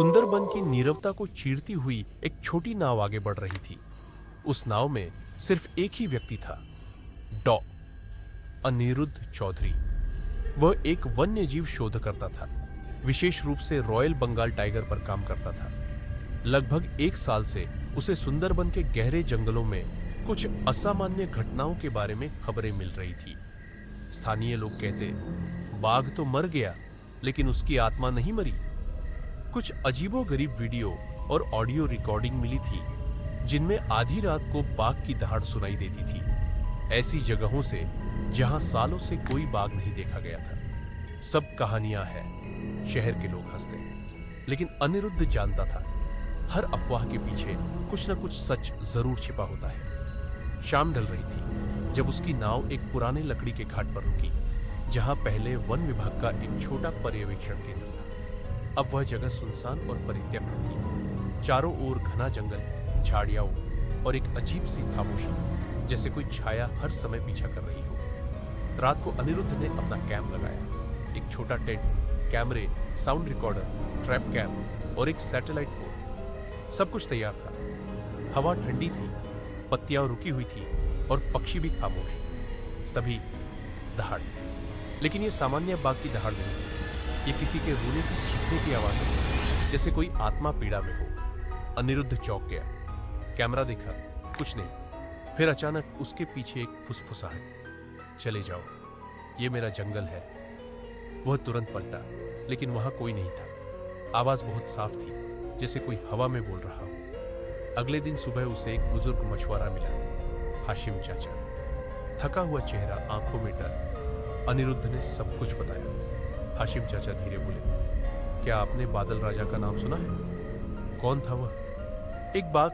सुंदरबन की नीरवता को चीरती हुई एक छोटी नाव आगे बढ़ रही थी। उस नाव में सिर्फ एक ही व्यक्ति था, डॉ अनिरुद्ध चौधरी। वह एक वन्यजीव शोधकर्ता था, विशेष रूप से रॉयल बंगाल टाइगर पर काम करता था। लगभग 1 साल से उसे सुंदरबन के गहरे जंगलों में कुछ असामान्य घटनाओं के बारे में खबरें मिल रही थी। स्थानीय लोग कहते, बाघ तो मर गया, लेकिन उसकी आत्मा नहीं मरी। कुछ अजीबोगरीब वीडियो और ऑडियो रिकॉर्डिंग मिली थी, जिनमें आधी रात को बाघ की दहाड़ सुनाई देती थी, ऐसी जगहों से जहां सालों से कोई बाघ नहीं देखा गया था। सब कहानियां हैं, शहर के लोग हंसते, लेकिन अनिरुद्ध जानता था, हर अफवाह के पीछे कुछ न कुछ सच जरूर छिपा होता है। शाम ढल रही थी जब उसकी नाव एक पुराने लकड़ी के घाट पर रुकी, जहां पहले वन विभाग का एक छोटा पर्यवेक्षण केंद्र था। अब वह जगह सुनसान और परित्यक्त थी। चारों ओर घना जंगल, झाड़ियां और एक अजीब सी खामोशी, जैसे कोई छाया हर समय पीछा कर रही हो। रात को अनिरुद्ध ने अपना कैंप लगाया। एक छोटा टेंट, कैमरे, साउंड रिकॉर्डर, ट्रैप कैम्प और एक सैटेलाइट फोन, सब कुछ तैयार था। हवा ठंडी थी, पत्तियां रुकी हुई थी और पक्षी भी खामोश। तभी दहाड़, लेकिन ये सामान्य बाघ की दहाड़ नहीं थी। ये किसी के रोने की चीखने की आवाज थी, जैसे कोई आत्मा पीड़ा में हो। अनिरुद्ध चौंक गया, कैमरा देखा, कुछ नहीं। फिर अचानक उसके पीछे एक फुसफुसाहट, चले जाओ, ये मेरा जंगल है। वह तुरंत पलटा, लेकिन वहां कोई नहीं था। आवाज बहुत साफ थी, जैसे कोई हवा में बोल रहा हो। अगले दिन सुबह उसे एक बुजुर्ग मछुआरा मिला, हाशिम चाचा। थका हुआ चेहरा, आंखों में डर। अनिरुद्ध ने सब कुछ बताया। हाशिम चाचा धीरे बोले, क्या आपने बादल राजा का नाम सुना है? कौन था वह? एक बाघ,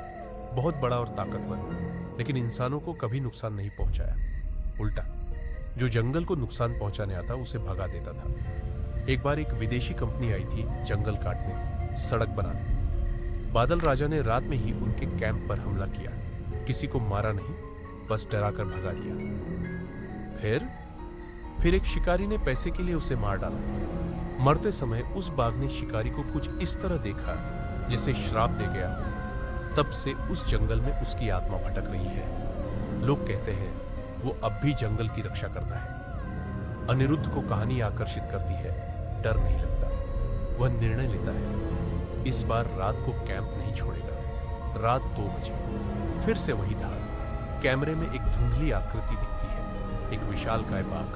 बहुत बड़ा और ताकतवर, लेकिन इंसानों को कभी नुकसान नहीं पहुंचाया। उल्टा, जो जंगल को नुकसान पहुंचाने आता उसे भगा देता था। एक बार एक विदेशी कंपनी आई थी जंगल काटने, सड़क बनाने। बादल राजा ने रात में ही उनके कैंप पर हमला किया। किसी को मारा नहीं, बस डराकर भगा दिया। फिर एक शिकारी ने पैसे के लिए उसे मार डाला। मरते समय उस बाघ ने शिकारी को कुछ इस तरह देखा जैसे श्राप दे गया। तब से उस जंगल में उसकी आत्मा भटक रही है। लोग कहते हैं वो अब भी जंगल की रक्षा करता है। अनिरुद्ध को कहानी आकर्षित करती है, डर नहीं लगता। वह निर्णय लेता है, इस बार रात को कैंप नहीं छोड़ेगा। रात 2 बजे फिर से वही धार। कैमरे में एक धुंधली आकृति दिखती है, एक विशालकाय बाघ,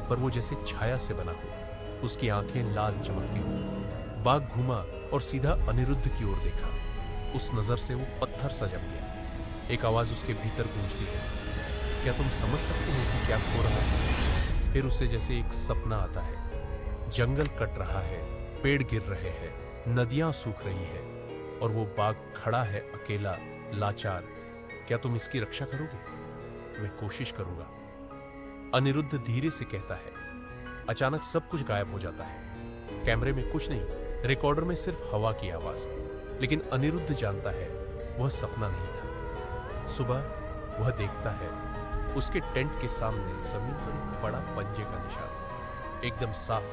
पर वो जैसे छाया से बना हो। उसकी आंखें लाल चमकती हो। बाघ घूमा और सीधा अनिरुद्ध की ओर देखा। उस नजर से वो पत्थर सा जम गया। एक आवाज उसके भीतर गूंजती है, क्या तुम समझ सकते हो कि क्या हो रहा है? फिर उसे जैसे एक सपना आता है। जंगल कट रहा है, पेड़ गिर रहे हैं, नदियां सूख रही है, और वो बाघ खड़ा है अकेला, लाचार। क्या तुम इसकी रक्षा करोगे? मैं कोशिश करूंगा, अनिरुद्ध धीरे से कहता है। अचानक सब कुछ गायब हो जाता है। कैमरे में कुछ नहीं, रिकॉर्डर में सिर्फ हवा की आवाज। लेकिन अनिरुद्ध जानता है वह सपना नहीं था। सुबह वह देखता है, उसके टेंट के सामने जमीन पर एक बड़ा पंजे का निशान, एकदम साफ,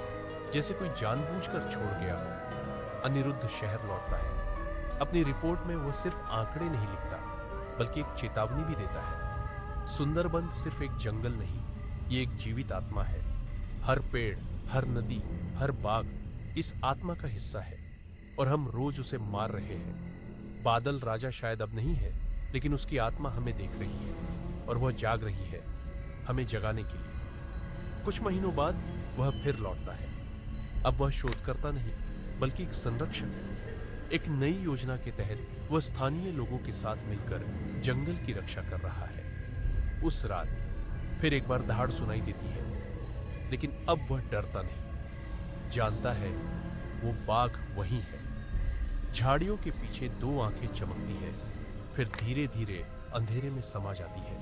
जैसे कोई जानबूझकर छोड़ गया हो। अनिरुद्ध शहर लौटता है। अपनी रिपोर्ट में वह सिर्फ आंकड़े नहीं लिखता, बल्कि एक चेतावनी भी देता है। सुंदरबन सिर्फ एक जंगल नहीं, ये एक जीवित आत्मा है। हर पेड़, हर नदी, हर बाघ इस आत्मा का हिस्सा है, और हम रोज उसे मार रहे हैं। बादल राजा शायद अब नहीं है, लेकिन उसकी आत्मा हमें देख रही है, और वह जाग रही है हमें जगाने के लिए। कुछ महीनों बाद वह फिर लौटता है। अब वह शोधकर्ता नहीं, बल्कि एक संरक्षक है। एक नई योजना के तहत वह स्थानीय लोगों के साथ मिलकर जंगल की रक्षा कर रहा है। उस रात फिर एक बार दहाड़ सुनाई देती है, लेकिन अब वह डरता नहीं। जानता है वो बाघ वहीं है। झाड़ियों के पीछे 2 आंखें चमकती है, फिर धीरे धीरे अंधेरे में समा जाती है।